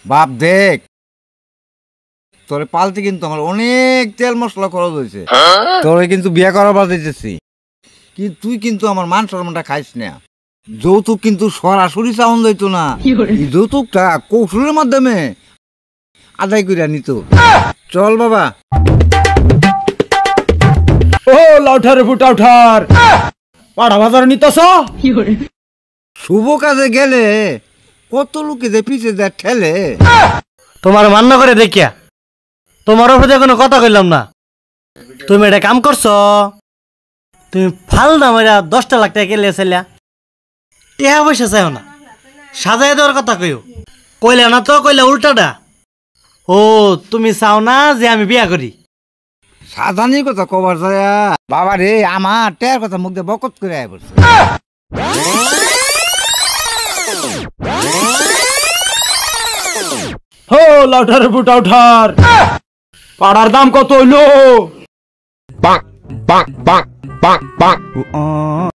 বাপ দেখ, তোরে পালতে কিন্তু আমার অনেক তেল মশলা খরচ হয়েছে। তোরে কিন্তু বিয়ে করাবার দিতেছি, কিন্তু তুই কিন্তু আমার মান সম্মানটা খাইস না। যৌতুক কিন্তু সরাসরি চাউন যাইতো না, এই যৌতুকটা কৌশলের মাধ্যমে আদায় করিয়া নিত। চল বাবা। ও লাউঠার ফুটা উঠার পাড়া বাজার নিতেছ। শুভ কাজে গেলে কত লোকে যে পিছে যা ঠেলে। তোমার মান্য করে দেখিয়া তোমার উপরে কোনো কথা কইলাম না। তুমি এটা কাম করছো, তুমি ফাল না মেরা 10টা লাখ টাকা কেলে চাইলা, টেহা পয়সা চাইও না, সাজাই দেওয়ার কথা কইও। কইলা না তো, কইলা উল্টাটা। ও তুমি চাও না যে আমি বিয়া করি? সাজানির কথা কবার যায় বাবা রে, আমার টের কথা মুখ দিয়ে বকত করে আয় পড়ছে। ও লাউঠার ফুটা উঠার পাড়ার দাম কত হইলো?